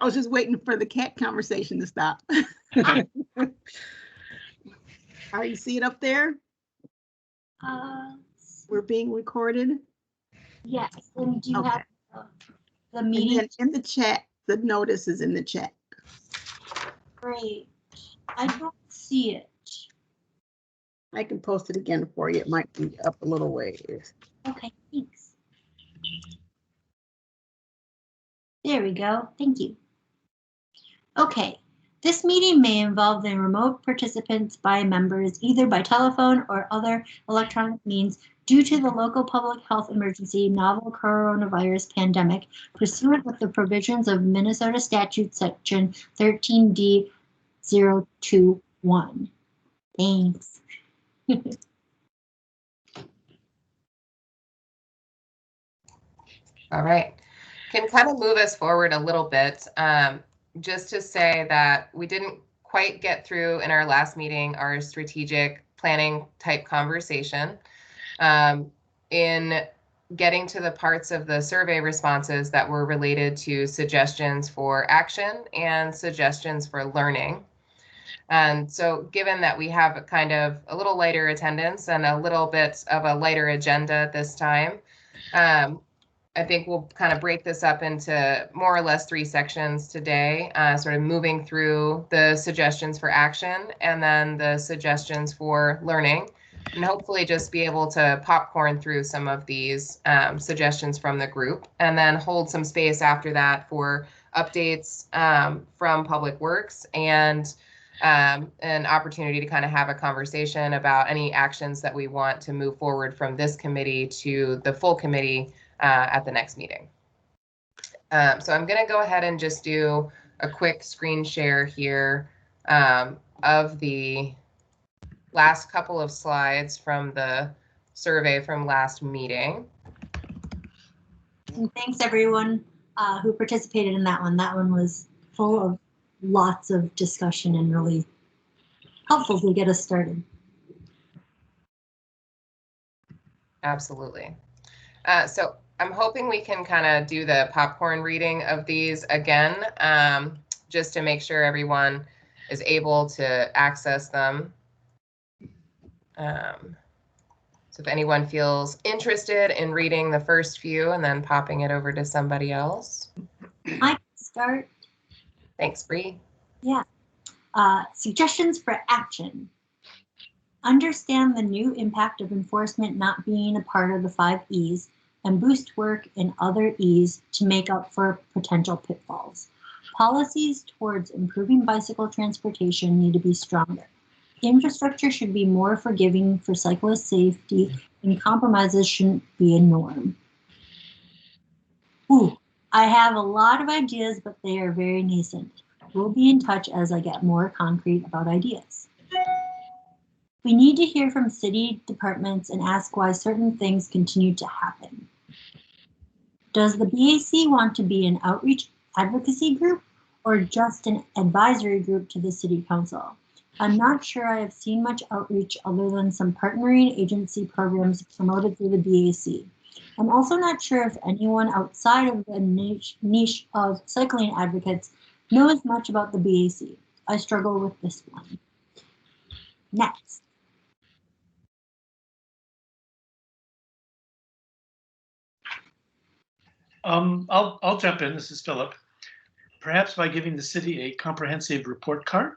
I was just waiting for the cat conversation to stop. Are you see it up there? We're being recorded. Yes. And do you have the meeting? And then in the chat, the notice is in the chat. Great. I don't see it. I can post it again for you. It might be up a little ways. Okay, thanks. There we go. Thank you. Okay. This meeting may involve the remote participants by members either by telephone or other electronic means due to the local public health emergency novel coronavirus pandemic pursuant with the provisions of Minnesota Statute Section 13D021. Thanks. All right. Can kind of move us forward a little bit. Just to say that we didn't quite get through in our last meeting our strategic planning type conversation. In getting to the parts of the survey responses that were related to suggestions for action and suggestions for learning. And so given that we have a kind of a little lighter attendance and a little bit of a lighter agenda this time, I think we'll kind of break this up into more or less 3 sections today, sort of moving through the suggestions for action and then the suggestions for learning, and hopefully just be able to popcorn through some of these suggestions from the group, and then hold some space after that for updates from Public Works and an opportunity to kind of have a conversation about any actions that we want to move forward from this committee to the full committee at the next meeting. So I'm going to go ahead and just do a quick screen share here of the last couple of slides from the survey from last meeting. And thanks everyone who participated in that one. That one was full of lots of discussion and really helpful to get us started. Absolutely. So I'm hoping we can kind of do the popcorn reading of these again, just to make sure everyone is able to access them. So if anyone feels interested in reading the first few and then popping it over to somebody else. I can start. Thanks, Bree. Yeah. Suggestions for action. Understand the new impact of enforcement not being a part of the 5 E's and boost work in other E's to make up for potential pitfalls. Policies towards improving bicycle transportation need to be stronger. Infrastructure should be more forgiving for cyclist safety, and compromises shouldn't be a norm. Ooh, I have a lot of ideas, but they are very nascent. We'll be in touch as I get more concrete about ideas. We need to hear from city departments and ask why certain things continue to happen. Does the BAC want to be an outreach advocacy group or just an advisory group to the city council? I'm not sure I have seen much outreach other than some partnering agency programs promoted through the BAC. I'm also not sure if anyone outside of the niche of cycling advocates knows much about the BAC. I struggle with this one. Next. I'll jump in. This is Philip. Perhaps by giving the city a comprehensive report card.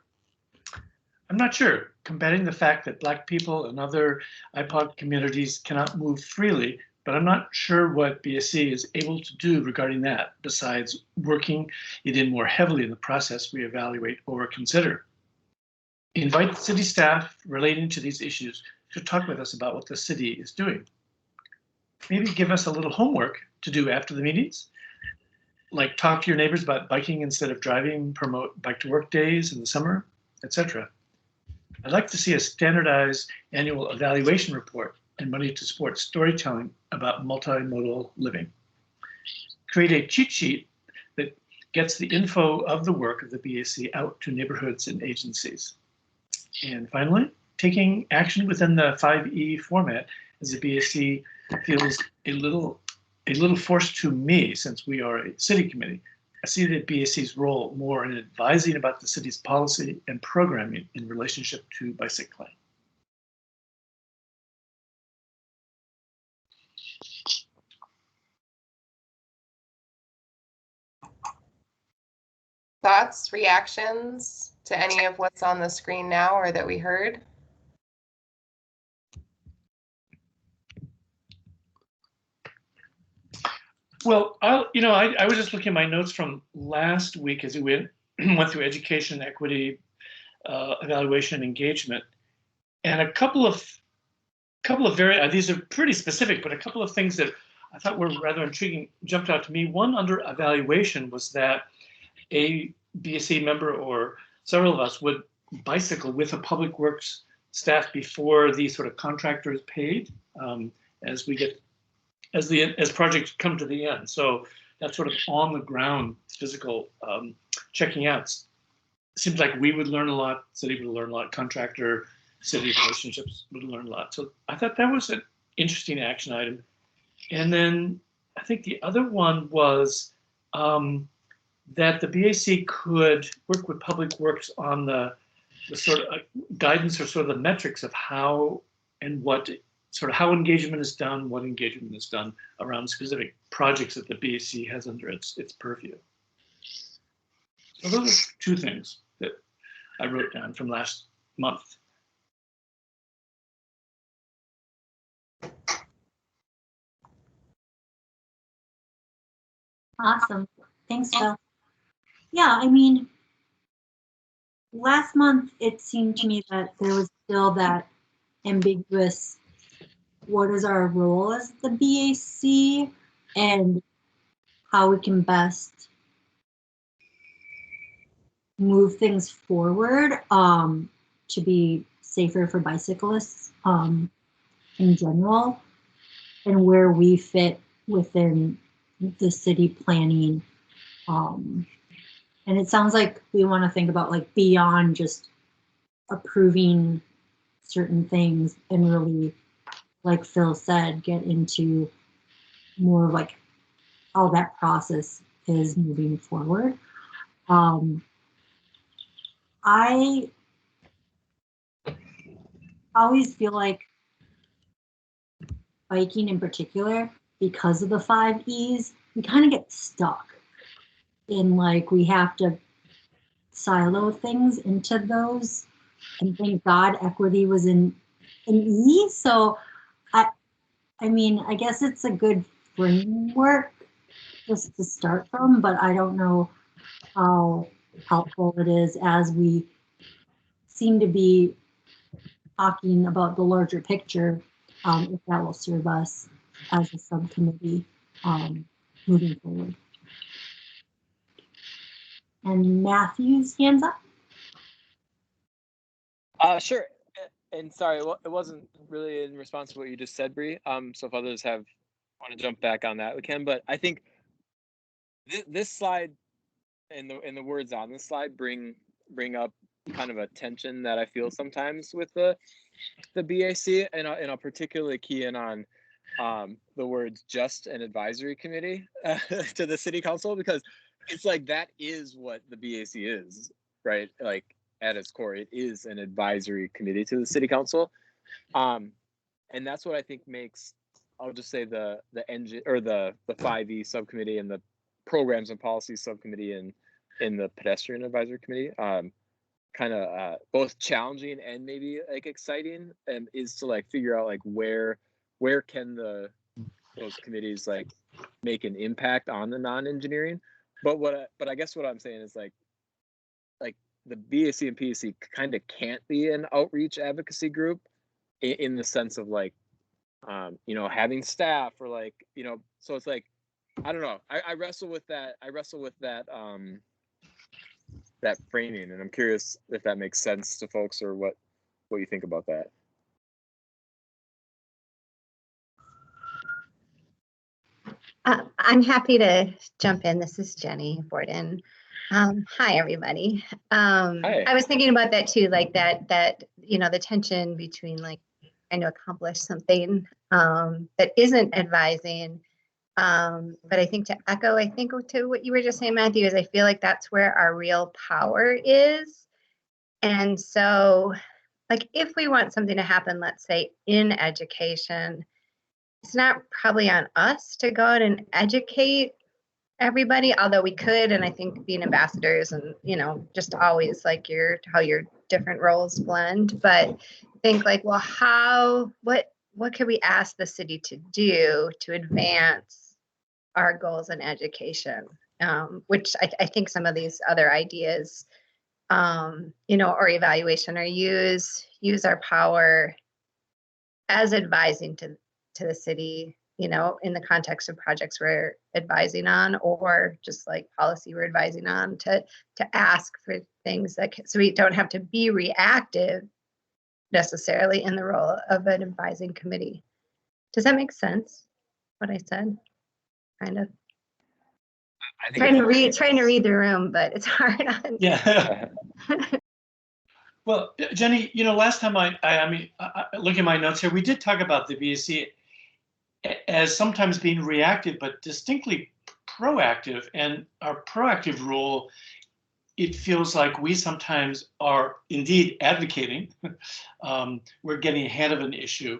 I'm not sure. Combating the fact that Black people and other IPOC communities cannot move freely, but I'm not sure what BSC is able to do regarding that, besides working it in more heavily in the process we evaluate or consider. Invite city staff relating to these issues to talk with us about what the city is doing. Maybe give us a little homework to do after the meetings, like talk to your neighbors about biking instead of driving, promote bike to work days in the summer, etc. I'd like to see a standardized annual evaluation report and money to support storytelling about multimodal living. Create a cheat sheet that gets the info of the work of the BAC out to neighborhoods and agencies. And finally, taking action within the 5E format as the BAC feels a little forced to me, since we are a city committee, I see the BAC's role more in advising about the city's policy and programming in relationship to bicycling. Thoughts, reactions to any of what's on the screen now or that we heard? Well, I was just looking at my notes from last week as we went through education, equity, evaluation, and engagement, and a couple of very these are pretty specific, but a couple of things that I thought were rather intriguing jumped out to me. One under evaluation was that a BAC member or several of us would bicycle with a public works staff before the sort of contractor is paid as projects come to the end. So that sort of on the ground physical checking out seems like we would learn a lot, city would learn a lot, contractor city relationships would learn a lot. So I thought that was an interesting action item. And then I think the other one was that the BAC could work with Public Works on the sort of guidance or sort of the metrics of how and what sort of how engagement is done, what engagement is done around specific projects that the BAC has under its purview. So those are two things that I wrote down from last month. Awesome. Thanks, Phil. Yeah, I mean, last month it seemed to me that there was still that ambiguous, what is our role as the BAC and how we can best move things forward to be safer for bicyclists in general, and where we fit within the city planning. And it sounds like we want to think about like beyond just approving certain things and really, like Phil said, get into more of like how that process is moving forward. I always feel like biking in particular, because of the 5 E's, we kind of get stuck in like we have to silo things into those. And thank God equity was in an E. So I mean, I guess it's a good framework just to start from, but I don't know how helpful it is as we seem to be talking about the larger picture, if that will serve us as a subcommittee moving forward. And Matthew's hands up. Sure. And sorry, it wasn't really in response to what you just said, Bree. So if others want to jump back on that, we can. But I think this slide and the words on this slide bring up kind of a tension that I feel sometimes with the BAC, and I'll particularly key in on the words "just an advisory committee" to the city council, because it's like that is what the BAC is, right? Like at its core, it is an advisory committee to the city council, and that's what I think makes, I'll just say the engine or the 5E subcommittee and the programs and policies subcommittee and in the pedestrian advisory committee kind of both challenging and maybe like exciting, and is to like figure out like where can those committees like make an impact on the non-engineering. But I guess what I'm saying is like the BAC and PAC kind of can't be an outreach advocacy group in the sense of like having staff or like so it's like I don't know. I wrestle with that. That framing, and I'm curious if that makes sense to folks or what you think about that. I'm happy to jump in. This is Jenny Borden. Hi, everybody. Hi. I was thinking about that too, like that the tension between like trying to accomplish something that isn't advising But I think to echo, I think to what you were just saying, Matthew, is I feel like that's where our real power is. And so, like, if we want something to happen, let's say in education, it's not probably on us to go out and educate everybody, although we could. And I think being ambassadors and, you know, just always like how your different roles blend, but think like, well, what can we ask the city to do to advance our goals in education? Which I think some of these other ideas, you know, or evaluation, or use our power as advising to the city, you know, in the context of projects we're advising on, or just like policy we're advising on, to ask for things so we don't have to be reactive necessarily in the role of an advising committee. Does that make sense? What I said, kind of. I think Trying to read the room, but it's hard on. Yeah. Well, Jenny, you know, last time I look at my notes here, we did talk about the BAC as sometimes being reactive, but distinctly proactive. And our proactive role, it feels like we sometimes are indeed advocating. We're getting ahead of an issue.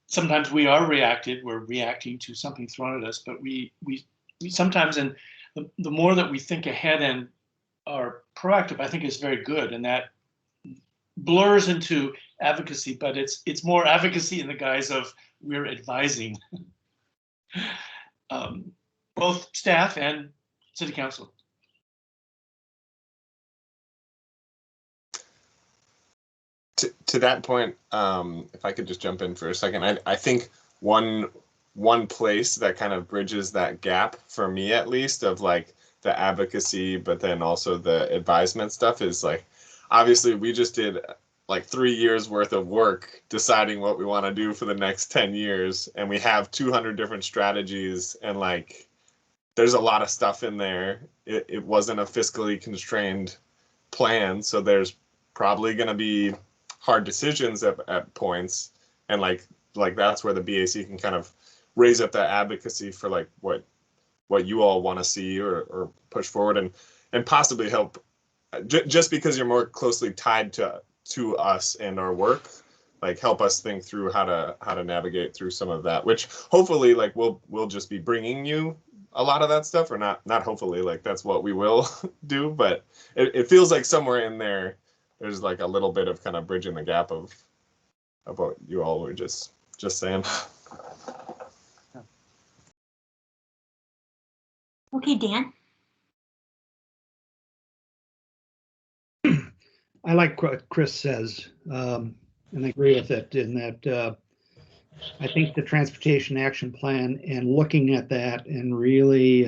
Sometimes we are reactive. We're reacting to something thrown at us, but we sometimes, and the more that we think ahead and are proactive, I think is very good, and that blurs into advocacy, but it's more advocacy in the guise of we're advising both staff and city council. To that point, if I could just jump in for a second, I think one place that kind of bridges that gap for me, at least, of like the advocacy, but then also the advisement stuff, is like, obviously we just did like 3 years worth of work deciding what we want to do for the next 10 years. And we have 200 different strategies, and like, there's a lot of stuff in there. It wasn't a fiscally constrained plan. So there's probably going to be hard decisions at points. And like that's where the BAC can kind of raise up that advocacy for like what you all want to see or push forward, and possibly help, just because you're more closely tied to us and our work, like help us think through how to navigate through some of that, which hopefully like we'll just be bringing you a lot of that stuff, or not hopefully, like that's what we will do, but it feels like somewhere in there's like a little bit of kind of bridging the gap of what you all were just saying. Okay, Dan. I like what Chris says, and I agree with it in that I think the transportation action plan and looking at that and really,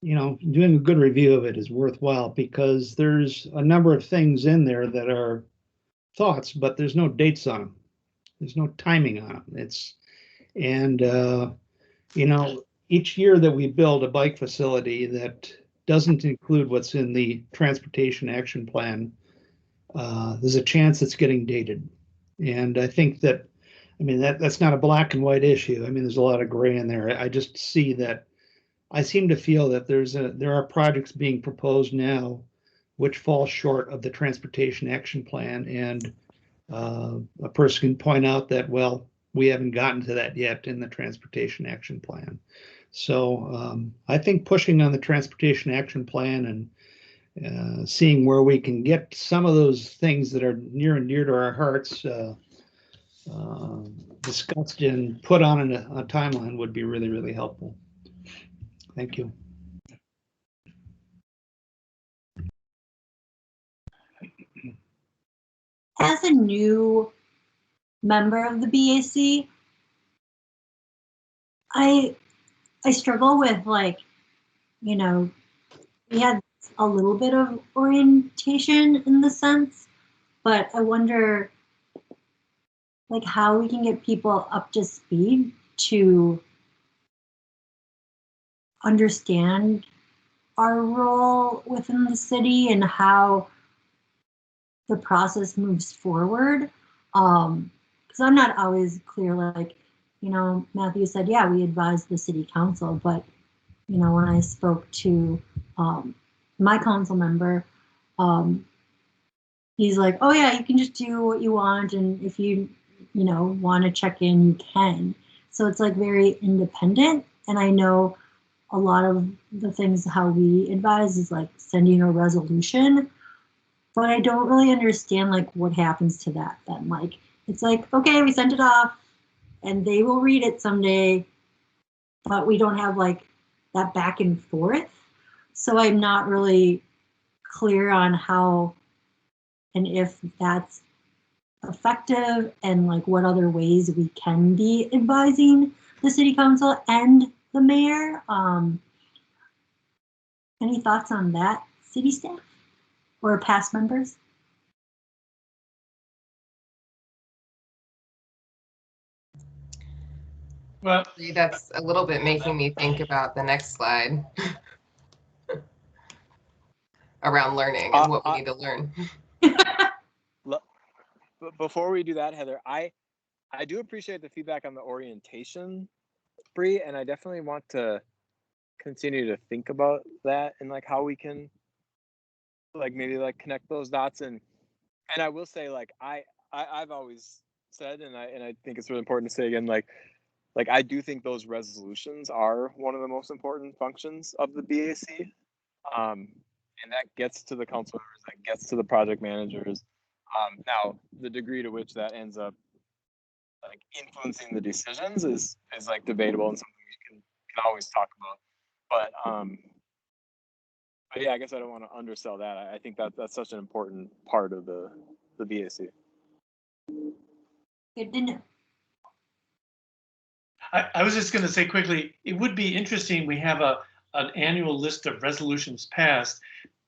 you know, doing a good review of it is worthwhile, because there's a number of things in there that are thoughts, but there's no dates on them. There's no timing on them. You know, each year that we build a bike facility that doesn't include what's in the transportation action plan, there's a chance it's getting dated. And I think that, I mean, that's not a black and white issue. I mean, there's a lot of gray in there. I just see that, I seem to feel that there are projects being proposed now which fall short of the transportation action plan. And a person can point out that, well, we haven't gotten to that yet in the transportation action plan. So I think pushing on the transportation action plan and seeing where we can get some of those things that are near and dear to our hearts discussed and put on a timeline would be really, really helpful. Thank you. As a new member of the BAC, I struggle with, like, you know, we had a little bit of orientation in the sense, but I wonder like how we can get people up to speed to understand our role within the city and how the process moves forward. Because I'm not always clear, like, you know, Matthew said, yeah, we advised the city council, but, you know, when I spoke to my council member, he's like, oh yeah, you can just do what you want, and if you know, want to check in, you can. So it's like very independent, and I know a lot of the things how we advise is like sending a resolution, but I don't really understand like what happens to that then. Like, it's like, okay, we sent it off and they will read it someday, but we don't have like that back and forth. So I'm not really clear on how and if that's effective and like what other ways we can be advising the city council and the mayor. Any thoughts on that, city staff or past members? Well, That's a little bit making me think about the next slide around learning and what we need to learn. But before we do that, Heather, I do appreciate the feedback on the orientation, Bree, and I definitely want to continue to think about that and like how we can like maybe like connect those dots. And I will say, like I've always said, and I think it's really important to say again, like I do think those resolutions are one of the most important functions of the BAC. And that gets to the council members, that gets to the project managers. Now, the degree to which that ends up like influencing the decisions is like debatable and something we can always talk about. But yeah, I guess I don't want to undersell that. I think that's such an important part of the BAC. Good to know. I was just going to say quickly, it would be interesting. We have an annual list of resolutions passed.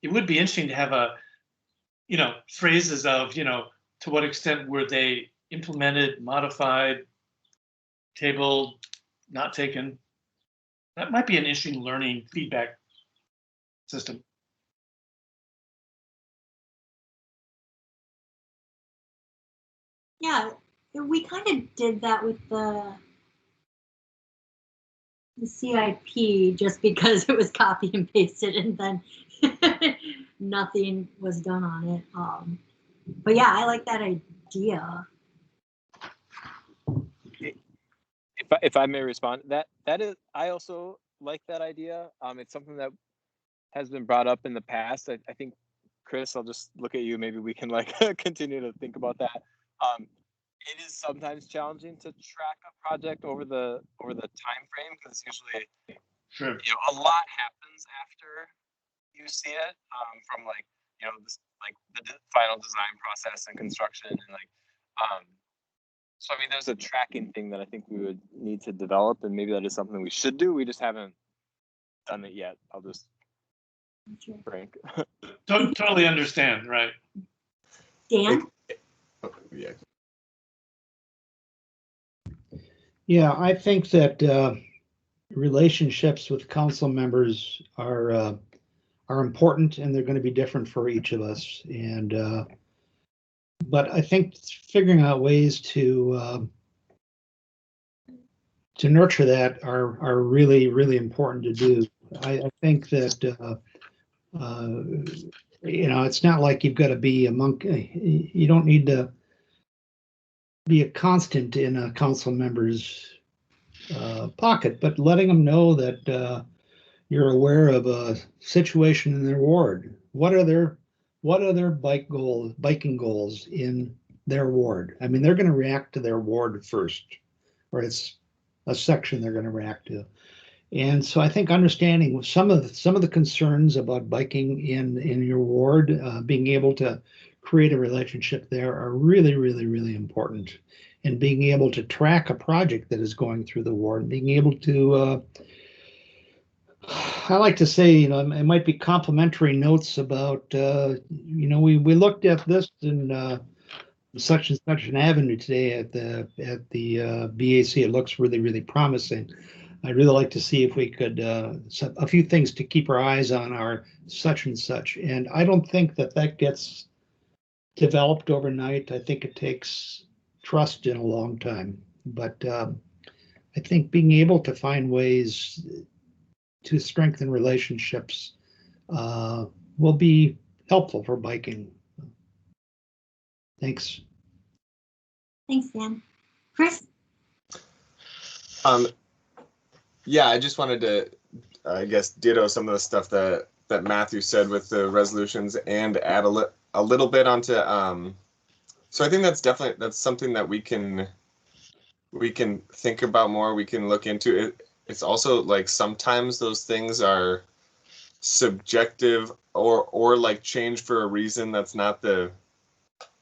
It would be interesting to have phrases of, to what extent were they implemented, modified, tabled, not taken. That might be an interesting learning feedback system. Yeah, we kind of did that with the CIP just because it was copy and pasted and then nothing was done on it. But yeah, I like that idea. If I may respond, that is, I also like that idea. It's something that has been brought up in the past. I think, Chris, I'll just look at you. Maybe we can like continue to think about that. It is sometimes challenging to track a project over the time frame because usually, sure, a lot happens after you see it. From like the final design process and construction and So I mean, there's a tracking thing that I think we would need to develop, and maybe that is something we should do. We just haven't done it yet. I'll just frank. Totally understand, right? Dan? Yeah. Yeah, I think that relationships with council members are important, and they're going to be different for each of us. And but I think figuring out ways to nurture that are really, really important to do. I think that it's not like you've got to be a monk. You don't need to be a constant in a council member's pocket, but letting them know that you're aware of a situation in their ward. What are their biking goals in their ward? I mean, they're going to react to their ward first, or it's a section they're going to react to. And so I think understanding some of the concerns about biking in your ward, being able to create a relationship there are really, really, really important. And being able to track a project that is going through the ward, being able to, I like to say, it might be complimentary notes about, we looked at this in such and such an avenue today at the BAC. It looks really, really promising. I'd really like to see if we could, a few things to keep our eyes on are such and such. And I don't think that gets developed overnight. I think it takes trust in a long time. But I think being able to find ways to strengthen relationships will be helpful for biking. Thanks. Thanks, Dan. Chris? Yeah, I just wanted to, I guess, ditto some of the stuff that Matthew said with the resolutions and add a little bit onto. So I think that's something that we can think about more. We can look into it. It's also like sometimes those things are subjective or like change for a reason that's not the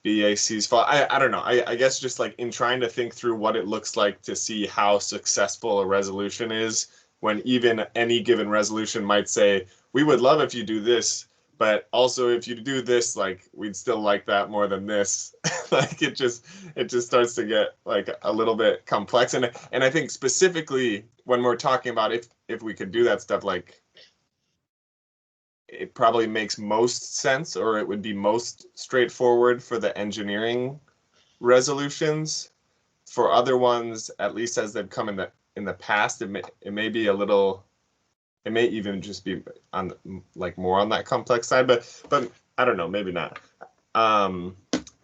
BAC's fault. I don't know. I guess just like in trying to think through what it looks like to see how successful a resolution is, when even any given resolution might say, we would love if you do this, but also if you do this, like we'd still like that more than this. Like it just starts to get like a little bit complex. And I think specifically when we're talking about if we could do that stuff, like it probably makes most sense, or it would be most straightforward for the engineering resolutions. For other ones, at least as they've come in the past, it may be a little, it may even just be on like more on that complex side, but I don't know, maybe not. And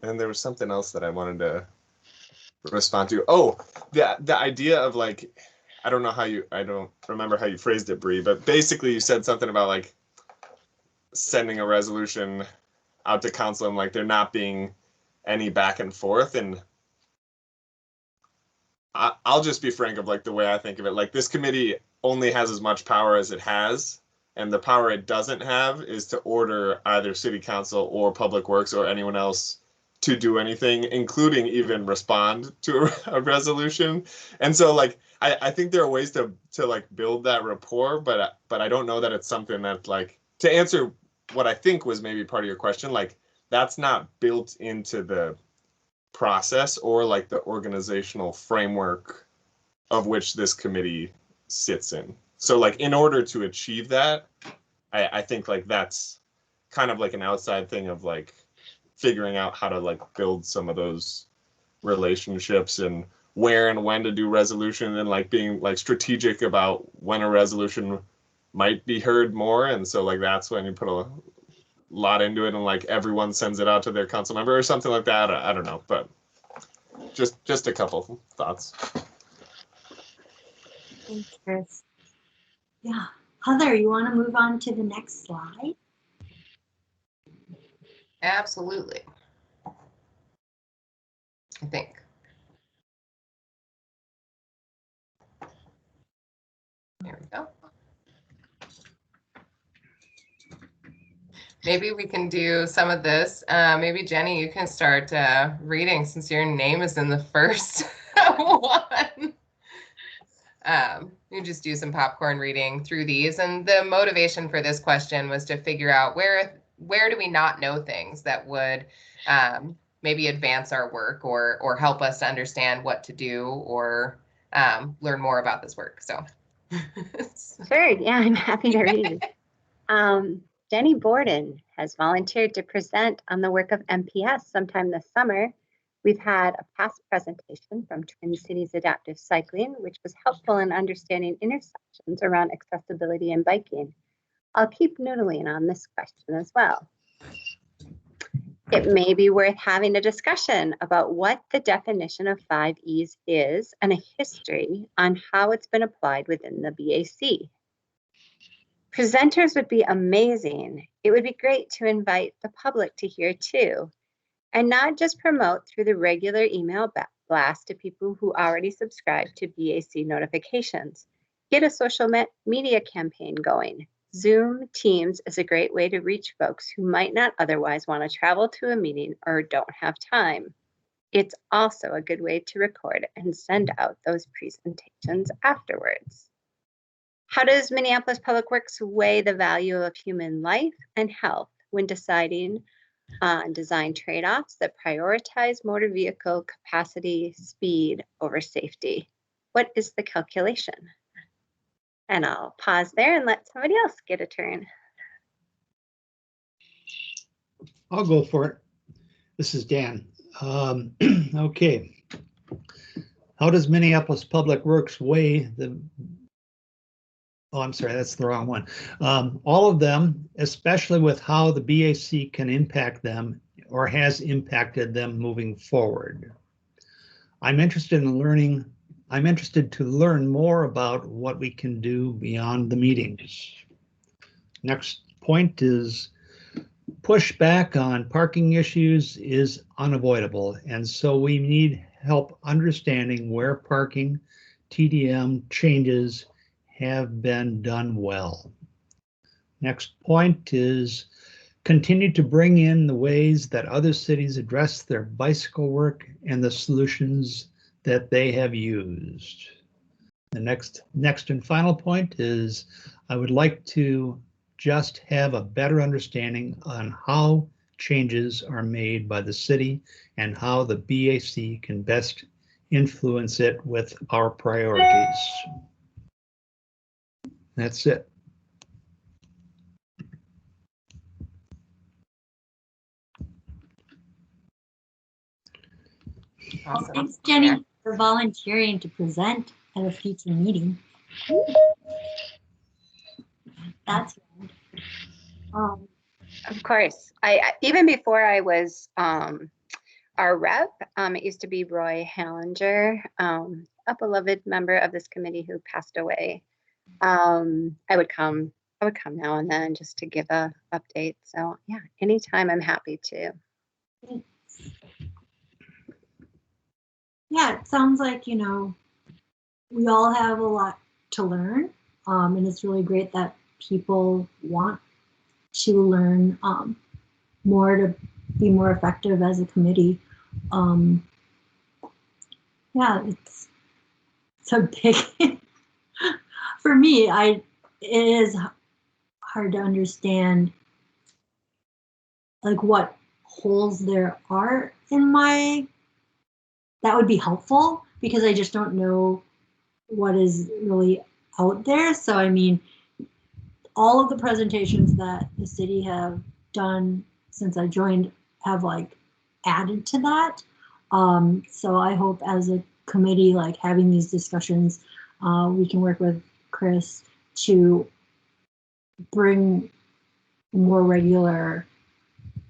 there was something else that I wanted to respond to. Oh, the idea of like, I don't remember how you phrased it, Bree, but basically you said something about like sending a resolution out to council and like there not being any back and forth. And I'll just be frank of like the way I think of it. Like this committee only has as much power as it has, and the power it doesn't have is to order either city council or public works or anyone else to do anything, including even respond to a resolution. And so like I think there are ways to like build that rapport, but I don't know that it's something that, like, to answer what I think was maybe part of your question, like that's not built into the process or like the organizational framework of which this committee sits in. So like in order to achieve that, I think like that's kind of like an outside thing of like figuring out how to like build some of those relationships and where and when to do resolution, and like being like strategic about when a resolution might be heard more. And so like that's when you put a lot into it and like everyone sends it out to their council member or something like that. I don't know, but just a couple thoughts. Thanks, Chris. Yeah. Heather, you want to move on to the next slide? Absolutely. I think. There we go. Maybe we can do some of this. Maybe Jenny, you can start reading since your name is in the first one. You just do some popcorn reading through these. And the motivation for this question was to figure out where do we not know things that would maybe advance our work or help us to understand what to do or learn more about this work. So. Sure, yeah, I'm happy to read. Jenny Borden has volunteered to present on the work of MPS sometime this summer. We've had a past presentation from Twin Cities Adaptive Cycling, which was helpful in understanding intersections around accessibility and biking. I'll keep noodling on this question as well. It may be worth having a discussion about what the definition of 5 E's is and a history on how it's been applied within the BAC. Presenters would be amazing. It would be great to invite the public to hear too, and not just promote through the regular email blast to people who already subscribe to BAC notifications. Get a social media campaign going. Zoom, Teams is a great way to reach folks who might not otherwise want to travel to a meeting or don't have time. It's also a good way to record and send out those presentations afterwards. How does Minneapolis Public Works weigh the value of human life and health when deciding on design trade-offs that prioritize motor vehicle capacity, speed over safety? What is the calculation? And I'll pause there and let somebody else get a turn. I'll go for it. This is Dan. Okay. How does Minneapolis Public Works weigh the, oh, I'm sorry, that's the wrong one. All of them, especially with how the BAC can impact them or has impacted them moving forward. I'm interested to learn more about what we can do beyond the meetings. Next point is pushback on parking issues is unavoidable, and so we need help understanding where parking TDM changes have been done well. Next point is continue to bring in the ways that other cities address their bicycle work and the solutions that they have used. The next and final point is I would like to just have a better understanding on how changes are made by the city and how the BAC can best influence it with our priorities. That's it. Awesome. Thanks, Jenny, for volunteering to present at a future meeting. That's right. Of course. I even before I was our rep, it used to be Roy Hallinger, a beloved member of this committee who passed away. I would come now and then just to give a update. So yeah, anytime I'm happy to. Yeah, it sounds like, you know, we all have a lot to learn. And it's really great that people want to learn more to be more effective as a committee. Yeah, it's so big. For me, it is hard to understand like what holes there are in that would be helpful because I just don't know what is really out there. So I mean, all of the presentations that the city have done since I joined have like added to that. So I hope as a committee, like having these discussions, we can work with Chris to bring more regular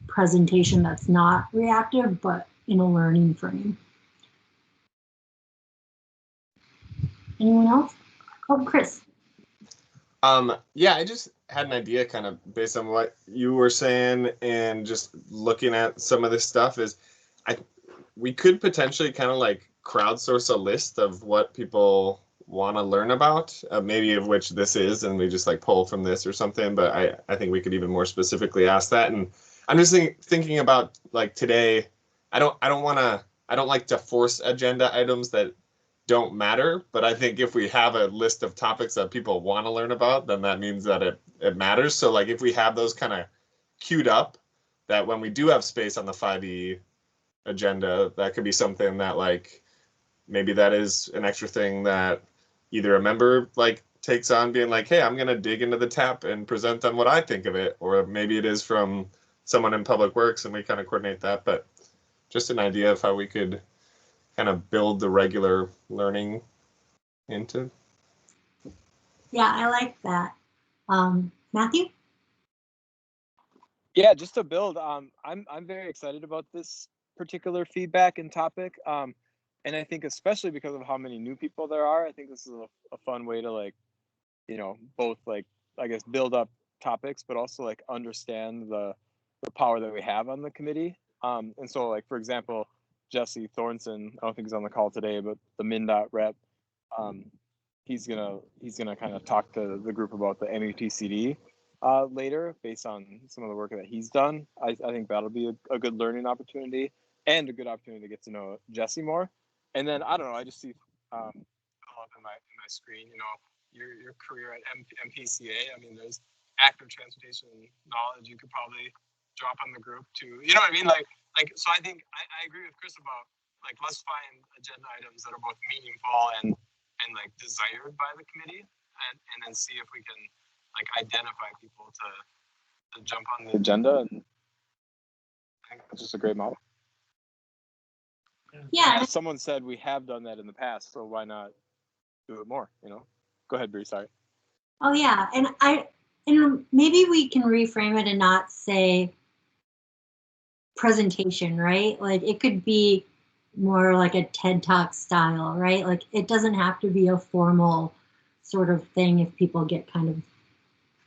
presentation that's not reactive, but in a learning frame. Anyone else? Oh, Chris. Yeah, I just had an idea kind of based on what you were saying and just looking at some of this stuff is we could potentially kind of like crowdsource a list of what people want to learn about, maybe of which this is, and we just like pull from this or something. But I think we could even more specifically ask that. And I'm just thinking about like today, I don't like to force agenda items that don't matter, but I think if we have a list of topics that people want to learn about, then that means that it matters. So like if we have those kind of queued up, that when we do have space on the 5E agenda, that could be something that like maybe that is an extra thing that either a member like takes on being like, hey, I'm gonna dig into the tap and present on what I think of it, or maybe it is from someone in Public Works and we kind of coordinate that. But just an idea of how we could kind of build the regular learning into. Yeah, I like that. Matthew? Yeah, just to build, I'm very excited about this particular feedback and topic. And I think especially because of how many new people there are, I think this is a fun way to like, you know, both like, I guess, build up topics, but also like understand the power that we have on the committee. And so like, for example, Jesse Thornton, I don't think he's on the call today, but the MnDOT rep, he's gonna kind of talk to the group about the METCD later based on some of the work that he's done. I think that'll be a good learning opportunity and a good opportunity to get to know Jesse more. And then I don't know, I just see up in my screen, you know, your career at MPCA. I mean, there's active transportation knowledge you could probably drop on the group too. You know what I mean? Like so I think I agree with Chris about like let's find agenda items that are both meaningful and like desired by the committee and then see if we can like identify people to jump on the agenda. And I think that's just a great model. Yeah, As someone said, we have done that in the past, so why not do it more? Go ahead, Bree. Sorry. oh yeah, and maybe we can reframe it and not say presentation, right? Like it could be more like a TED Talk style, right? Like it doesn't have to be a formal sort of thing if people get kind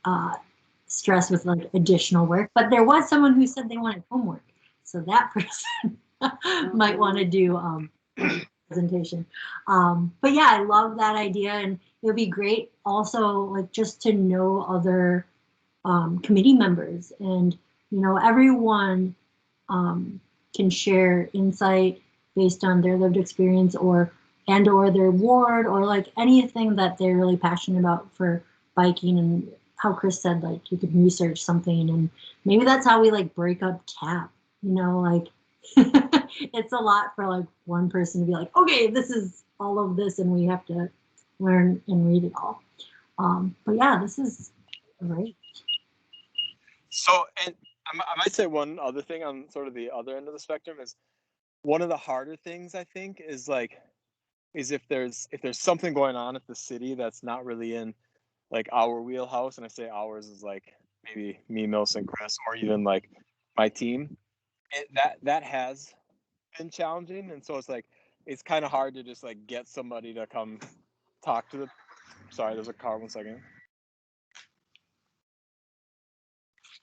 of stressed with like additional work. But there was someone who said they wanted homework, so that person might want to do presentation. But yeah, I love that idea, and it would be great also like just to know other committee members, and everyone can share insight based on their lived experience or their ward or like anything that they're really passionate about for biking. And how Chris said, like you could research something, and maybe that's how we like break up TAP, like it's a lot for like one person to be like, okay, this is all of this and we have to learn and read it all. But yeah, this is great. So, and I might say one other thing on sort of the other end of the spectrum is one of the harder things I think is if there's something going on at the city that's not really in like our wheelhouse, and I say ours is like maybe me, Milson, Chris, or even like my team, that has been challenging, and so it's kind of hard to just like get somebody to come talk to the. Sorry, there's a car. 1 second.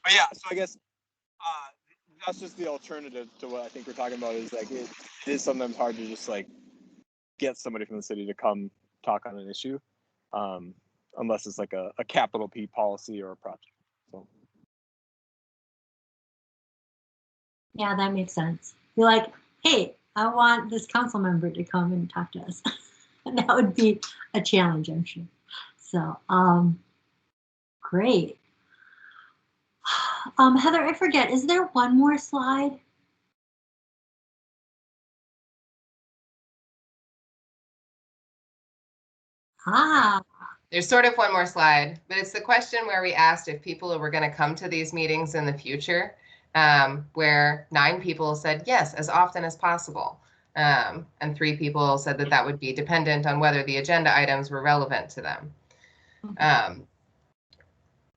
But yeah, so I guess that's just the alternative to what I think we're talking about. Is like it is sometimes hard to just like get somebody from the city to come talk on an issue, unless it's like a capital P policy or a project. So. Yeah, that makes sense. Be like, hey, I want this council member to come and talk to us. And that would be a challenge, I'm sure. So, great. Heather, I forget, is there one more slide? There's sort of one more slide, but it's the question where we asked if people were going to come to these meetings in the future, where 9 people said yes, as often as possible. And 3 people said that would be dependent on whether the agenda items were relevant to them.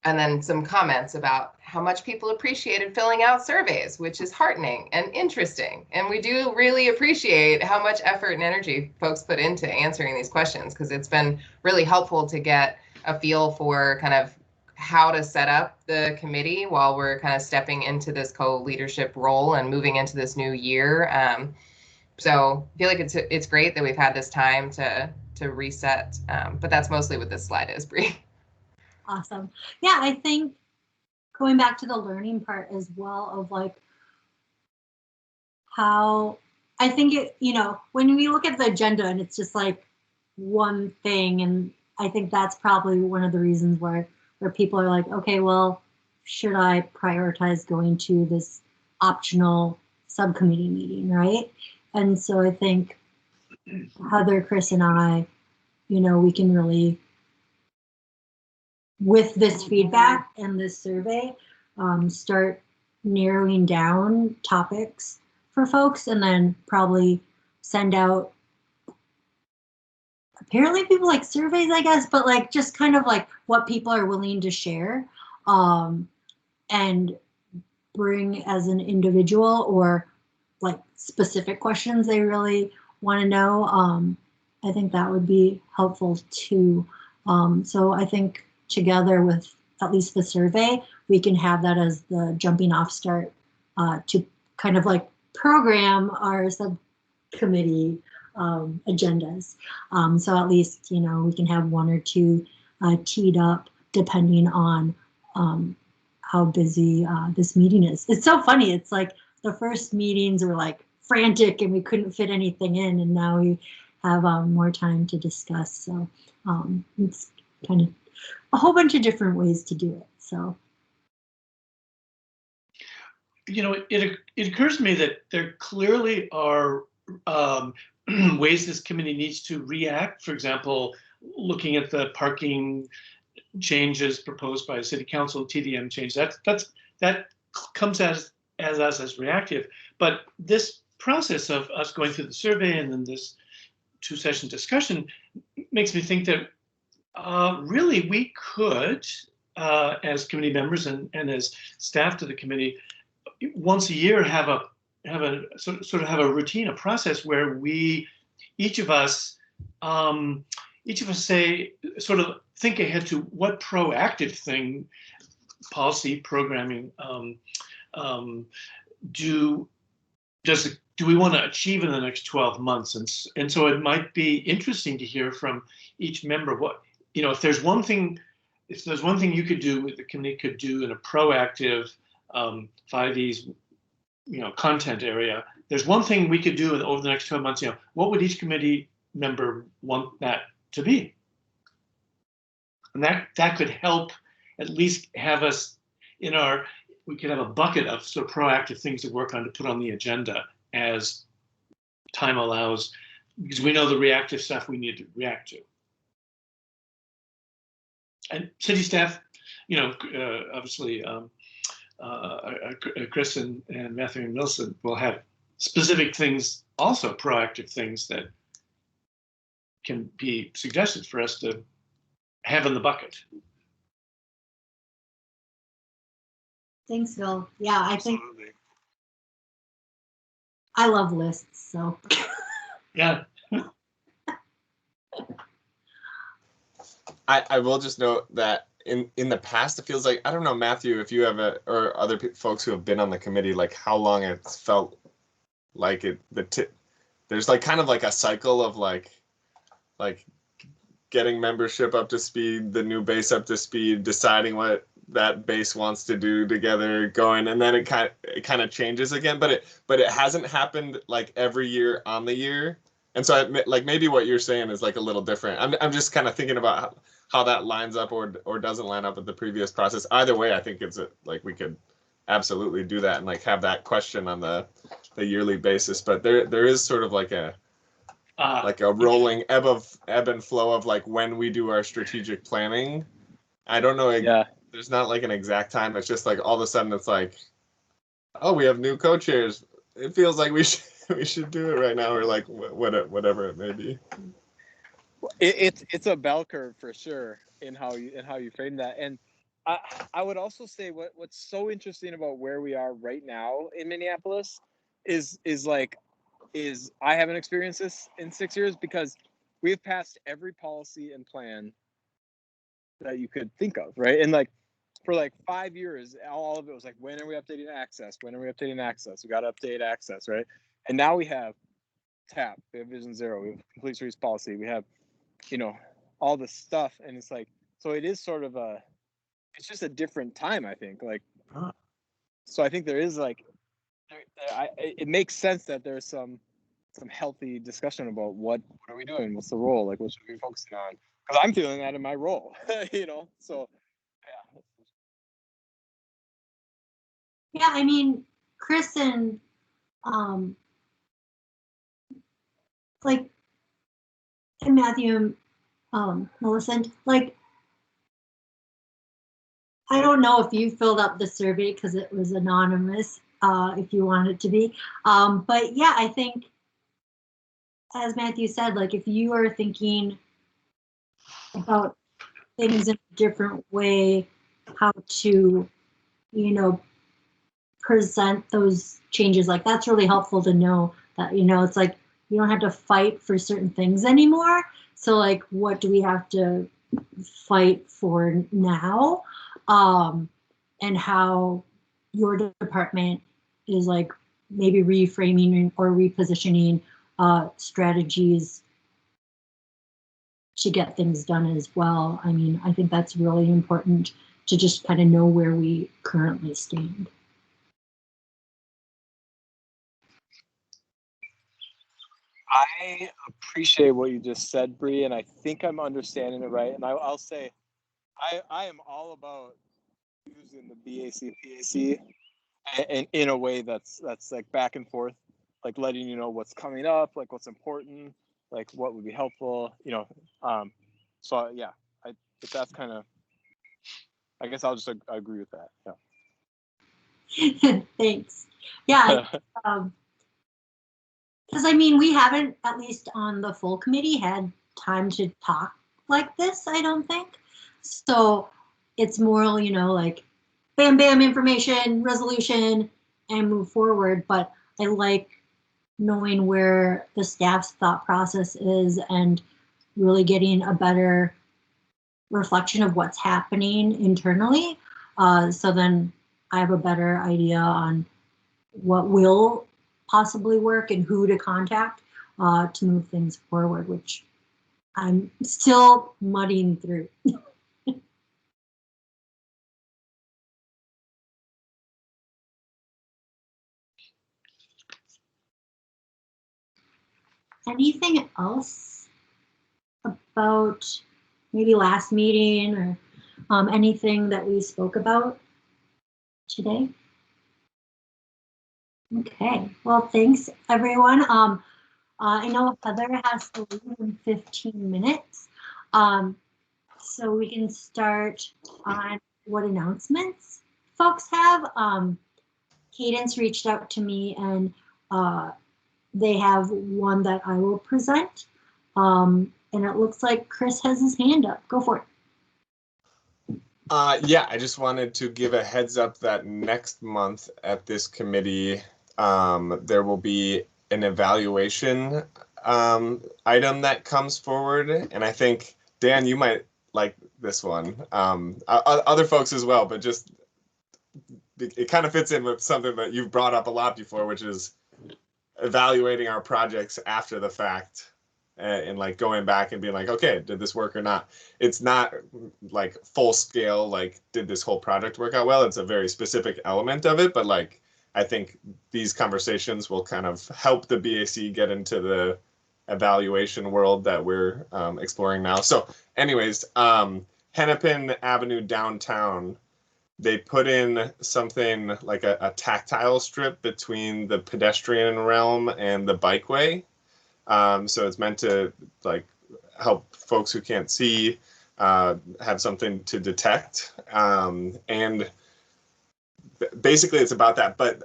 And then some comments about how much people appreciated filling out surveys, which is heartening and interesting. And we do really appreciate how much effort and energy folks put into answering these questions, because it's been really helpful to get a feel for kind of how to set up the committee while we're kind of stepping into this co-leadership role and moving into this new year. So I feel like it's great that we've had this time to reset, but that's mostly what this slide is, Bree. Awesome. Yeah, I think going back to the learning part as well of like how I think it, when we look at the agenda and it's just like one thing, and I think that's probably one of the reasons where people are like, okay, well, should I prioritize going to this optional subcommittee meeting, right? And so I think Heather, Chris, and I, we can really, with this feedback and this survey, start narrowing down topics for folks, and then probably send out, apparently people like surveys, I guess, but like just kind of like what people are willing to share, and bring as an individual or like specific questions they really want to know. I think that would be helpful too. So I think together with at least the survey, we can have that as the jumping off start to kind of like program our subcommittee agendas. So at least, we can have 1 or 2 teed up depending on how busy this meeting is. It's so funny. It's like the first meetings were like frantic and we couldn't fit anything in, and now we have more time to discuss. So it's kind of a whole bunch of different ways to do it. So, it occurs to me that there clearly are ways this committee needs to react. For example, looking at the parking changes proposed by City Council, TDM change, that comes as us as reactive. But this process of us going through the survey and then this 2-session discussion makes me think that really we could, as committee members and as staff to the committee, once a year have a sort of have a routine, a process where we, each of us say, sort of think ahead to what proactive thing, policy, programming, do we want to achieve in the next 12 months? And so it might be interesting to hear from each member what, if there's one thing you could do, the committee could do in a proactive 5Es, content area. There's one thing we could do over the next 12 months. What would each committee member want that to be? And that could help at least have us we could have a bucket of sort of proactive things to work on, to put on the agenda as time allows, because we know the reactive stuff we need to react to. And city staff, obviously, Chris and Matthew and Millicent will have specific things, also proactive things that can be suggested for us to have in the bucket. Thanks, Phil. Yeah, I think Absolutely. I love lists, so. Yeah. I will just note that in the past, it feels like, I don't know, Matthew, if you have or other folks who have been on the committee, like how long it's felt like there's like kind of like a cycle of like getting membership up to speed, the new base up to speed, deciding what that base wants to do together, going, and then it kind of changes again. But it hasn't happened like every year on the year, and so like maybe what you're saying is like a little different. I'm just kind of thinking about how that lines up or doesn't line up with the previous process. Either way, I think it's like we could absolutely do that and like have that question on the yearly basis. But there is sort of like a rolling ebb and flow of like when we do our strategic planning. I don't know. Yeah. There's not like an exact time. It's just like all of a sudden it's like, oh, we have new co-chairs. It feels like we should do it right now, or like whatever it may be. It's a bell curve for sure in how you frame that. And I would also say what's so interesting about where we are right now in Minneapolis is I haven't experienced this in 6 years, because we've passed every policy and plan that you could think of, right? And like for like 5 years, all of it was like, when are we updating access? When are we updating access? We got to update access, right? And now we have TAP, we have Vision Zero, we have complete streets policy, we have, all this stuff, and it's like, so it is sort of it's just a different time, I think. Like, so I think there is like, it makes sense that there's some healthy discussion about what are we doing, what's the role, like what should we be focusing on? Because I'm feeling that in my role, So yeah. Yeah, I mean, Chris and and Matthew, Millicent, like, I don't know if you filled up the survey because it was anonymous, if you wanted it to be. But yeah, I think, as Matthew said, like if you are thinking about things in a different way, how to, present those changes, like that's really helpful to know that, it's like you don't have to fight for certain things anymore. So like, what do we have to fight for now? And how your department is like maybe reframing or repositioning strategies to get things done as well. I mean, I think that's really important to just kind of know where we currently stand. I appreciate what you just said, Bree, and I think I'm understanding it right. And I'll say, I am all about using the BAC PAC and in a way that's like back and forth, like letting you know what's coming up, like what's important, like what would be helpful, So yeah, if that's kind of, I guess I'll just agree with that. Yeah. Thanks. Yeah. Because I mean, we haven't, at least on the full committee, had time to talk like this, I don't think. So it's more, you know, like bam, bam, information, resolution, and move forward. But I like knowing where the staff's thought process is and really getting a better reflection of what's happening internally. So then I have a better idea on what will possibly work and who to contact to move things forward, which I'm still muddying through. Anything else about maybe last meeting or anything that we spoke about today? Okay, well, thanks everyone. I know Heather has to leave in 15 minutes. So we can start on what announcements folks have. Cadence reached out to me and they have one that I will present. And it looks like Chris has his hand up. Go for it. Yeah, I just wanted to give a heads up that next month at this committee, there will be an evaluation item that comes forward. And I think, Dan, you might like this one. Other folks as well, but just it kind of fits in with something that you've brought up a lot before, which is evaluating our projects after the fact. And like going back and being like, okay, did this work or not? It's not like full scale, like did this whole project work out well? It's a very specific element of it, but like I think these conversations will kind of help the BAC get into the evaluation world that we're exploring now. So anyways, Hennepin Avenue downtown, they put in something like a tactile strip between the pedestrian realm and the bikeway. So it's meant to like help folks who can't see have something to detect. And basically it's about that. But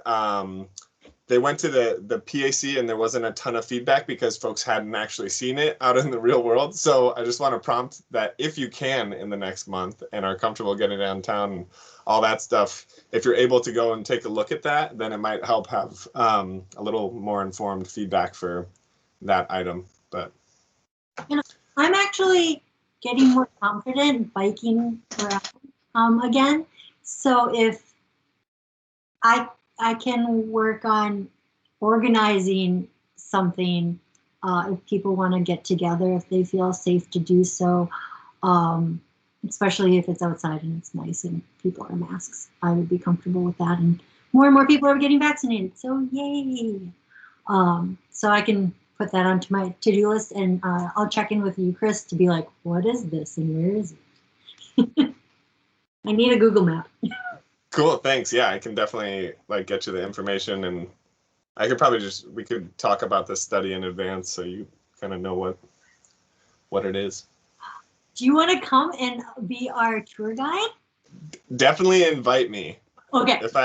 they went to the PAC and there wasn't a ton of feedback because folks hadn't actually seen it out in the real world. So I just want to prompt that if you can in the next month and are comfortable getting downtown and all that stuff, if you're able to go and take a look at that, then it might help have a little more informed feedback for that item. But I'm actually getting more confident biking around again. So if I can work on organizing something, if people want to get together, if they feel safe to do so, especially if it's outside and it's nice and people are masks, I would be comfortable with that. And more people are getting vaccinated, so yay! So I can put that onto my to-do list, and I'll check in with you, Chris, to be like, what is this and where is it? I need a Google map. cool, thanks. Yeah, I can definitely like get you the information, and I could probably we could talk about the study in advance so you kind of know what it is. Do you want to come and be our tour guide? Definitely invite me. Okay. If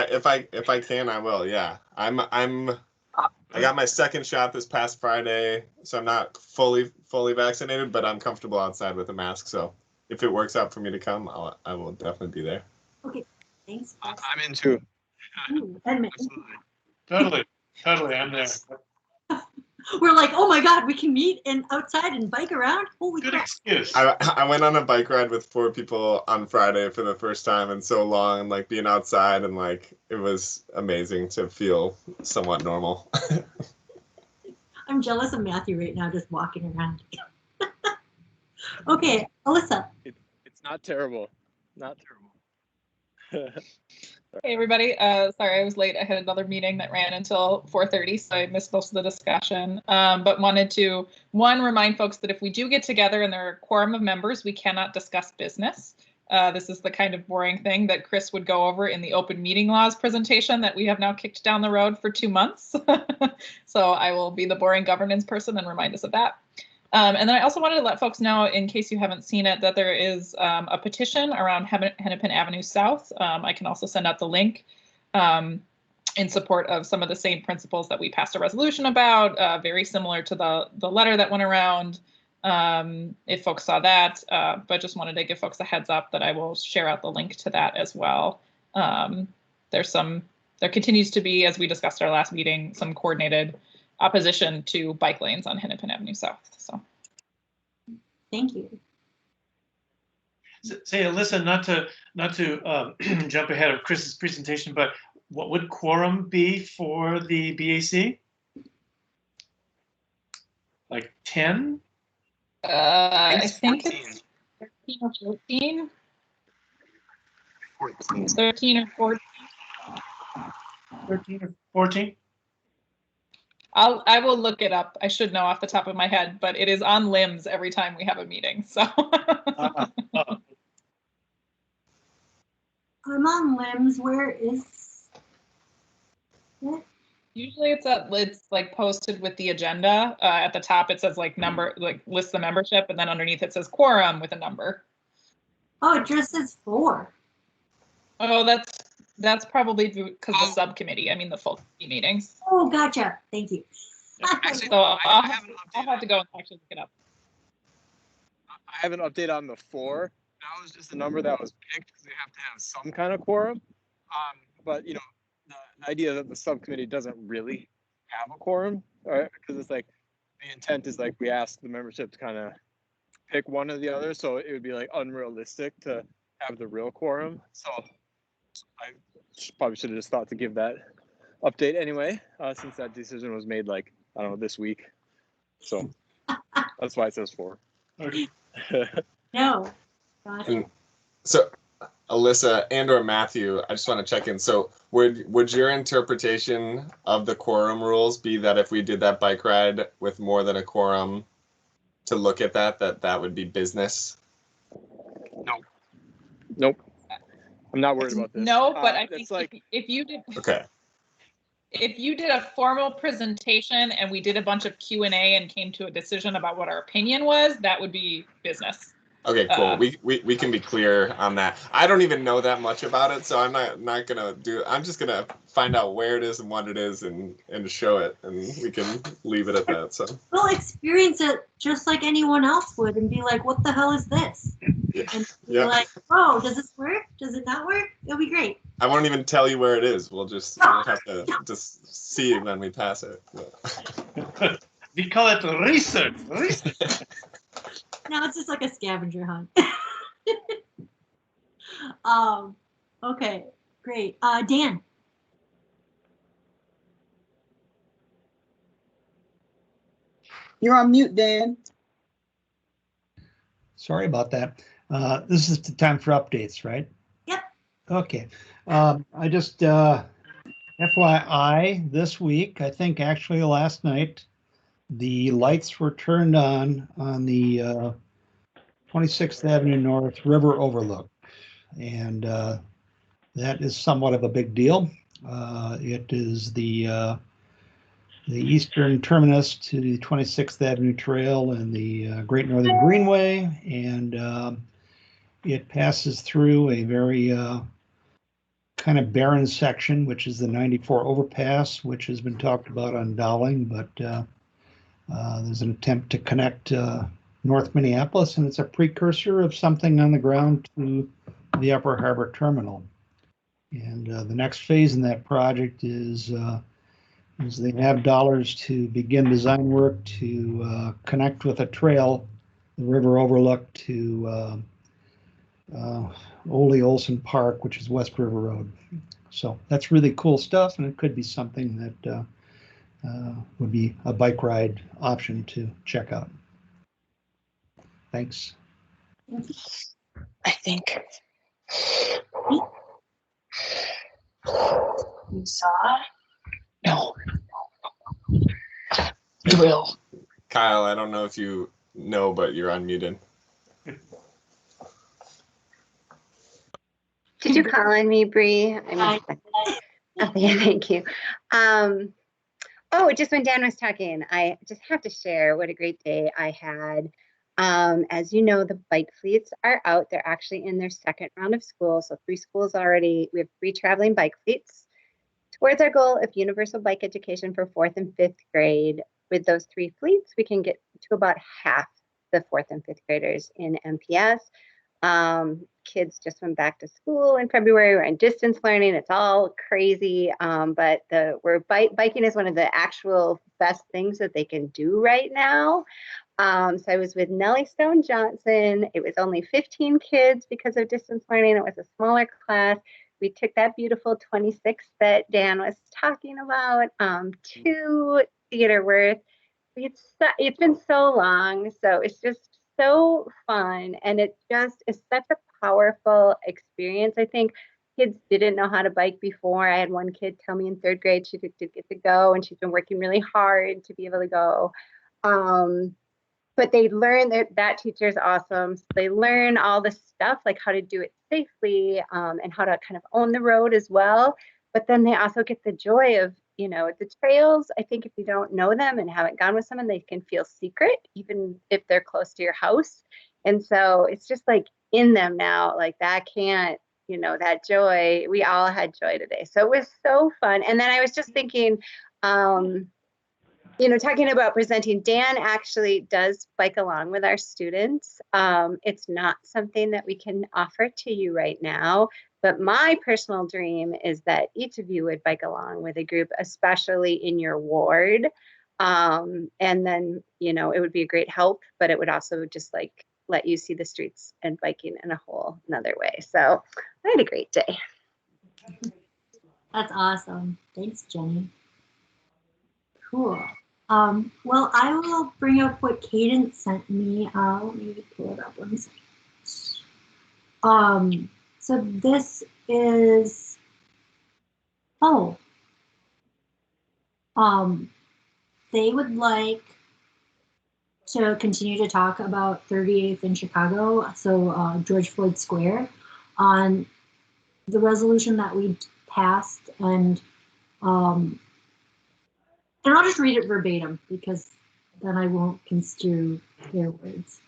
I can, I will. Yeah, I got my second shot this past Friday, so I'm not fully vaccinated, but I'm comfortable outside with a mask. So if it works out for me to come, I will definitely be there. Okay. Thanks. I'm in too. Ooh, Edmund. Totally, I'm there. We're like, oh my God, we can meet and outside and bike around. Holy Good crap. excuse. I went on a bike ride with 4 people on Friday for the first time in so long, like being outside, and like it was amazing to feel somewhat normal. I'm jealous of Matthew right now, just walking around. Okay, Alyssa. It's not terrible. Not terrible. Hey everybody, sorry I was late. I had another meeting that ran until 4:30, so I missed most of the discussion. But wanted to, remind folks that if we do get together and there are a quorum of members, we cannot discuss business. This is the kind of boring thing that Chris would go over in the open meeting laws presentation that we have now kicked down the road for 2 months. So I will be the boring governance person and remind us of that. And then I also wanted to let folks know, in case you haven't seen it, that there is a petition around Hennepin Avenue South. I can also send out the link. in support of some of the same principles that we passed a resolution about, very similar to the letter that went around. If folks saw that, but just wanted to give folks a heads up that I will share out the link to that as well. There continues to be, as we discussed our last meeting, some coordinated opposition to bike lanes on Hennepin Avenue South. So, Thank you. Say, Alyssa, not to jump ahead of Chris's presentation, but what would quorum be for the BAC? Like 10? I think it's 13 or 14. 13 or 14. 13 or 14? I will look it up. I should know off the top of my head, but it is on limbs every time we have a meeting. So I'm on limbs. Where is it? usually it's like posted with the agenda. At the top it says like number, like lists the membership, and then underneath it says quorum with a number. Oh, it just says 4. Oh, that's probably because the subcommittee. I mean the full committee meetings. Oh, gotcha. Thank you. Actually, So I'll have to go and actually look it up. I have an update on the 4. That was just a number that was picked because they have to have some kind of quorum. But you know, the idea that the subcommittee doesn't really have a quorum, right? Because it's like the intent is like we ask the membership to kind of pick one or the other, so it would be like unrealistic to have the real quorum. So I probably should have just thought to give that update anyway, since that decision was made like I don't know this week. So that's why it says 4. Okay. No. Gotcha. So, Alyssa and or Matthew, I just want to check in. So, would your interpretation of the quorum rules be that if we did that bike ride with more than a quorum, to look at that would be business? Nope. I'm not worried about this. No, but I think it's like if you did. Okay. If you did a formal presentation and we did a bunch of Q&A and came to a decision about what our opinion was, that would be business. Okay, cool. We can be clear on that. I don't even know that much about it, so I'm not gonna do. I'm just gonna find out where it is and what it is and show it, and we can leave it at that. So We'll experience it just like anyone else would and be like, what the hell is this? yeah, And be yeah. like, oh, does this work? Does it not work? It'll be great. I won't even tell you where it is. We'll have to just see when we pass it. We call it research. Now it's just like a scavenger hunt. Okay, great. Dan. You're on mute, Dan. Sorry about that. This is the time for updates, right? Yep. Okay. I just, FYI, this week, I think actually last night, the lights were turned on the 26th Avenue North River Overlook. And that is somewhat of a big deal. It is the eastern terminus to the 26th Avenue Trail and the Great Northern Greenway. And it passes through a very kind of barren section, which is the 94 overpass, which has been talked about on Dowling, but there's an attempt to connect North Minneapolis, and it's a precursor of something on the ground to the Upper Harbor Terminal. And the next phase in that project is they have dollars to begin design work to connect with a trail, the river overlook to Ole Olson Park, which is West River Road. So that's really cool stuff, and it could be something that would be a bike ride option to check out. Thanks. I think you saw. No, you will. Kyle, I don't know if you know, but you're unmuted. Did you call on me, Bree? I missed that. Okay, thank you. Oh, just when Dan was talking, I just have to share what a great day I had. As you know, the bike fleets are out. They're actually in their second round of school. So 3 schools already. We have 3 traveling bike fleets. Towards our goal of universal bike education for 4th and 5th grade, with those 3 fleets, we can get to about half the 4th and 5th graders in MPS. Kids just went back to school in February. We're in distance learning. It's all crazy, but biking is one of the actual best things that they can do right now. So I was with Nellie Stone Johnson. It was only 15 kids because of distance learning. It was a smaller class. We took that beautiful 26 that Dan was talking about to Theater Worth. It's been so long, so it's just so fun, and it just is such a powerful experience. I think kids didn't know how to bike before. I had one kid tell me in 3rd grade she did get to go, and she's been working really hard to be able to go. But they learn that teacher's awesome. So they learn all the stuff, like how to do it safely, and how to kind of own the road as well. But then they also get the joy of, the trails. I think if you don't know them and haven't gone with someone, they can feel secret, even if they're close to your house. And so it's just like in them now, like that can't, that joy. We all had joy today. So it was so fun. And then I was just thinking, talking about presenting, Dan actually does bike along with our students. It's not something that we can offer to you right now, but my personal dream is that each of you would bike along with a group, especially in your ward. And then, it would be a great help, but it would also just like let you see the streets and biking in a whole another way. So I had a great day. That's awesome. Thanks, Jenny. Cool. Well, I will bring up what Cadence sent me. Let me pull it up one second. So this is, they would like to continue to talk about 38th in Chicago, so George Floyd Square, on the resolution that we passed, and I'll just read it verbatim because then I won't construe their words.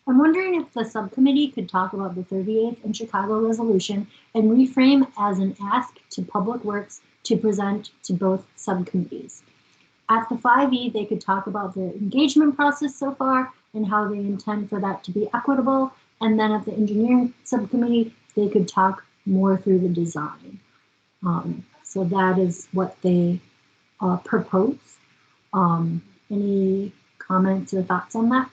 I'm wondering if the subcommittee could talk about the 38th in Chicago resolution and reframe as an ask to Public Works to present to both subcommittees. At the 5E, they could talk about the engagement process so far and how they intend for that to be equitable. And then at the engineering subcommittee, they could talk more through the design. So that is what they propose. Any comments or thoughts on that?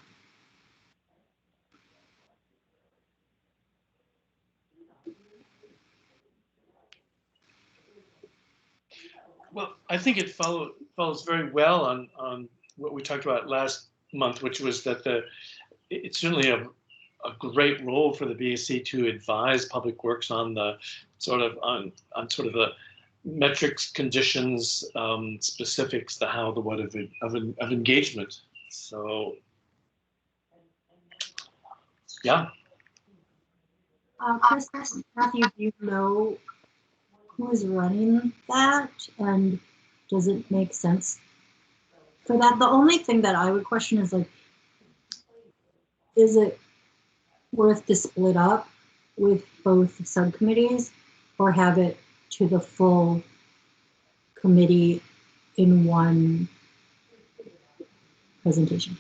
Well, I think it follows very well on what we talked about last month, which was that it's certainly a great role for the BAC to advise Public Works on the sort of the metrics, conditions, specifics, the how, the what of engagement. So, yeah. Chris, Matthew, do you know who is running that, and does it make sense for that? The only thing that I would question is, like, is it worth to split up with both subcommittees or have it to the full committee in one presentation?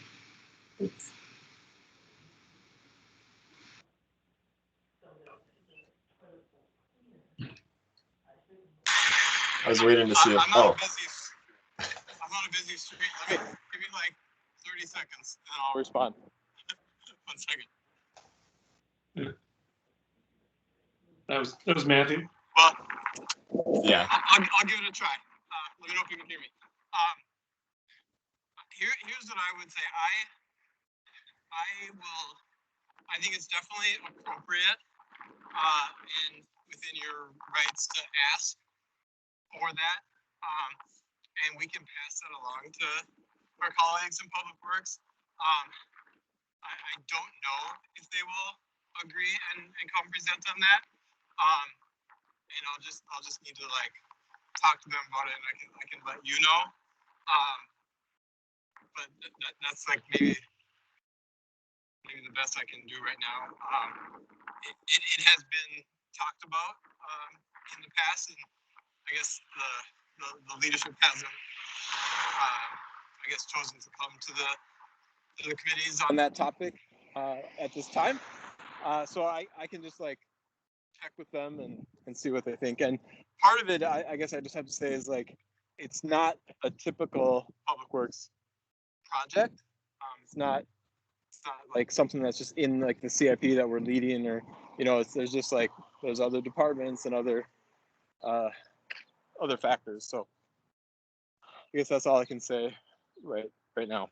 Thanks. I was waiting to see if. I'm on a busy street. Give me like 30 seconds and I'll respond. 1 second. That was Matthew. Well, Yeah. I'll give it a try. Let me know if you can hear me. Here's what I would say. I think it's definitely appropriate and within your rights to ask for that. And we can pass that along to our colleagues in Public Works. I don't know if they will agree and come present on that. And I'll just need to like talk to them about it, and I can let you know. But that's like maybe the best I can do right now. it has been talked about in the past, and I guess the leadership hasn't, I guess, chosen to come to the committees on that topic at this time. So I can just like check with them and see what they think. And part of it, I guess I just have to say, is like, it's not a typical public works project. It's not like something that's just in like the CIP that we're leading, or there's just like there's other departments and other factors. So I guess that's all I can say right now.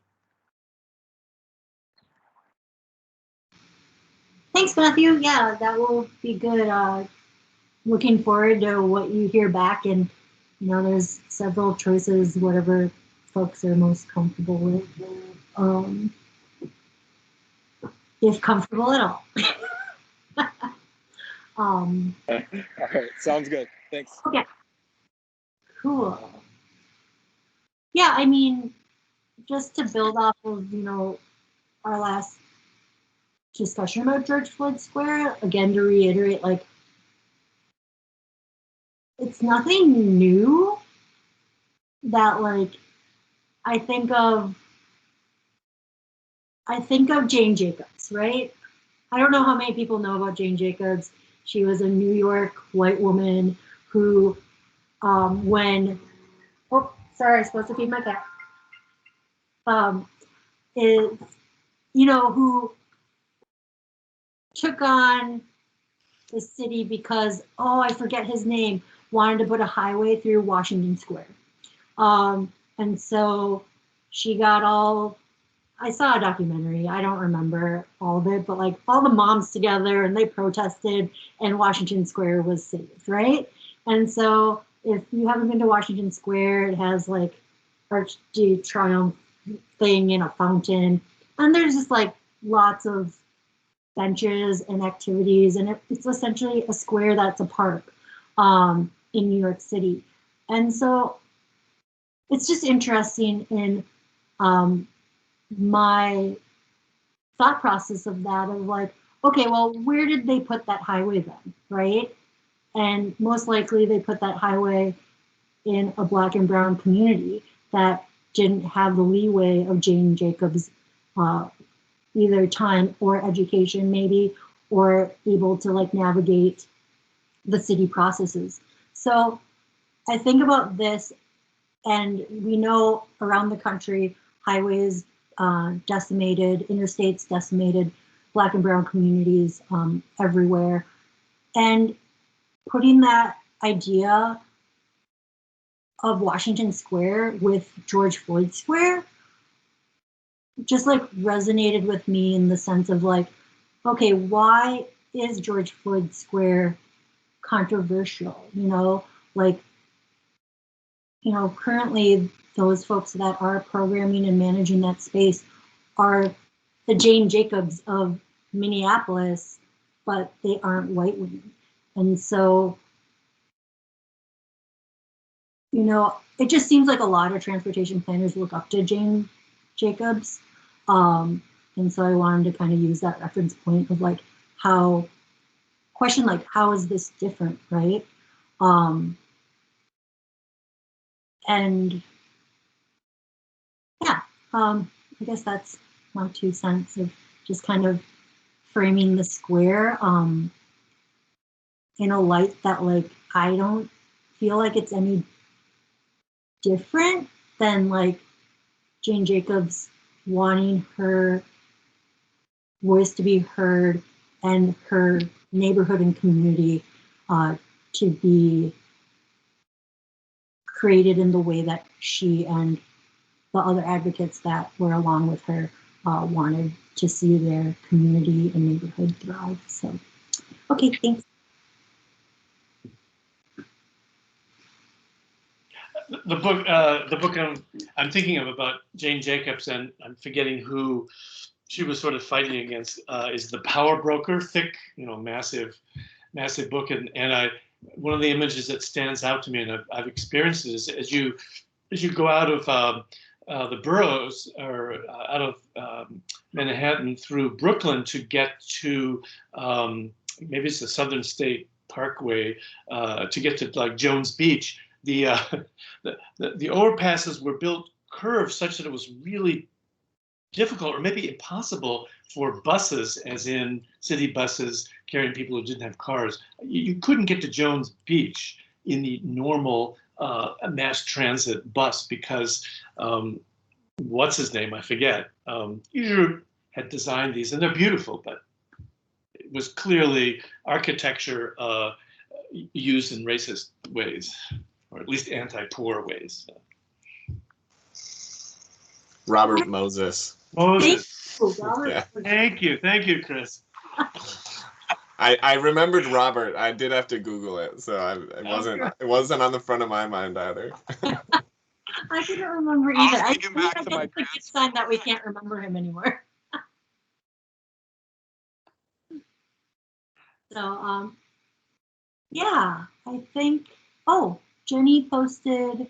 Thanks, Matthew. Yeah, that will be good. Looking forward to what you hear back, and there's several choices, whatever folks are most comfortable with, if comfortable at all. All right, sounds good. Thanks. Okay. Cool. Yeah, I mean, just to build off of our last discussion about George Floyd Square, again, to reiterate, like, it's nothing new that, like, I think of Jane Jacobs, right? I don't know how many people know about Jane Jacobs. She was a New York white woman who, sorry, I'm supposed to feed my cat. Who took on the city because, I forget his name, wanted to put a highway through Washington Square. And so she got I saw a documentary, I don't remember all of it, but like all the moms together and they protested and Washington Square was saved, right? And so if you haven't been to Washington Square, it has like Arch de Triomphe thing in a fountain. And there's just like lots of benches and activities, and it's essentially a square that's a park in New York City. And so it's just interesting in my thought process of that, of like, okay, well, where did they put that highway then, right? And most likely they put that highway in a Black and brown community that didn't have the leeway of Jane Jacobs' either time or education maybe, or able to like navigate the city processes. So I think about this, and we know around the country, highways decimated, interstates decimated, Black and brown communities everywhere. And putting that idea of Washington Square with George Floyd Square just like resonated with me in the sense of like, okay, why is George Floyd Square controversial? Currently those folks that are programming and managing that space are the Jane Jacobs of Minneapolis, but they aren't white women. And so, it just seems like a lot of transportation planners look up to Jane Jacobs. And so I wanted to kind of use that reference point of like how is this different, right? And yeah, I guess that's my 2 cents of just kind of framing the square in a light that like I don't feel like it's any different than like Jane Jacobs wanting her voice to be heard and her neighborhood and community to be created in the way that she and the other advocates that were along with her wanted to see their community and neighborhood thrive. So, okay, thanks. The book I'm thinking of about Jane Jacobs, and I'm forgetting who she was sort of fighting against, is The Power Broker, thick, massive book. And one of the images that stands out to me, and I've experienced it, is as you go out of the boroughs or out of Manhattan through Brooklyn to get to maybe it's the Southern State Parkway to get to like Jones Beach. The overpasses were built curved such that it was really difficult or maybe impossible for buses, as in city buses carrying people who didn't have cars. You couldn't get to Jones Beach in the normal mass transit bus because what's his name? I forget. Had designed these, and they're beautiful, but it was clearly architecture used in racist ways, or at least anti-poor ways. Robert Moses. Moses. Robert. Yeah. Thank you, Chris. I remembered Robert. I did have to Google it, so it wasn't on the front of my mind either. I couldn't remember I was either. I thinking think back I to get my the big grad sign that we can't remember him anymore. So, yeah, I think, oh, Jenny posted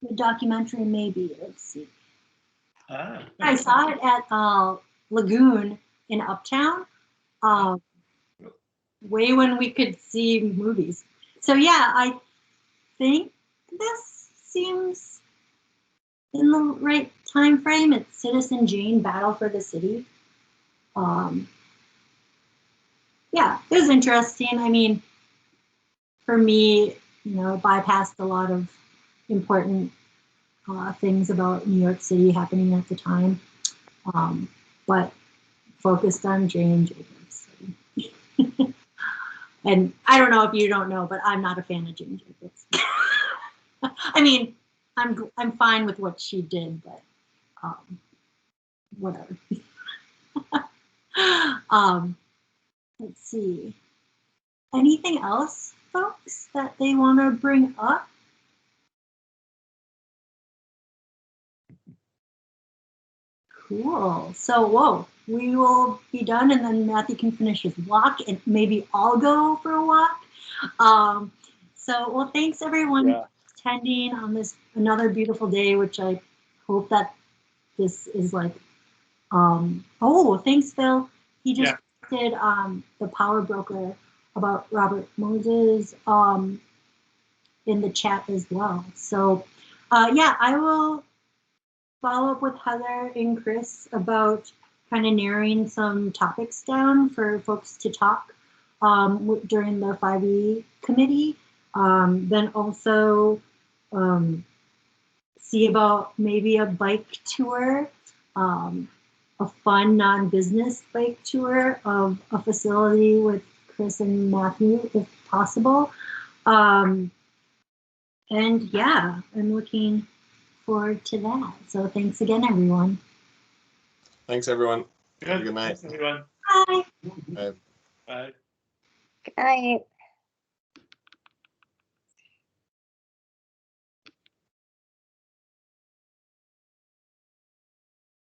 the documentary, maybe, let's see. I saw it at Lagoon in Uptown, way when we could see movies. So yeah, I think this seems in the right time frame. It's Citizen Jane Battle for the City. Yeah, it was interesting. I mean, for me, you know, it bypassed a lot of important things about New York City happening at the time, but focused on Jane Jacobs. And I don't know if you don't know, but I'm not a fan of Jane Jacobs. I mean, I'm fine with what she did, but whatever. Let's see. Anything else, folks, that they want to bring up? Cool. So, whoa, we will be done, and then Matthew can finish his walk, and maybe I'll go for a walk. So, well, thanks everyone for attending on this another beautiful day, which I hope that this is like. Oh, thanks, Phil. He just did the Power Broker about Robert Moses in the chat as well. So, yeah, I will follow up with Heather and Chris about kind of narrowing some topics down for folks to talk during the 5E committee. Then also see about maybe a bike tour, a fun non-business bike tour of a facility with Chris and Matthew, if possible. And yeah, I'm looking forward to that. So thanks again, everyone. Thanks, everyone. Good Good night. Thanks, everyone. Bye. Bye. Bye. Good night.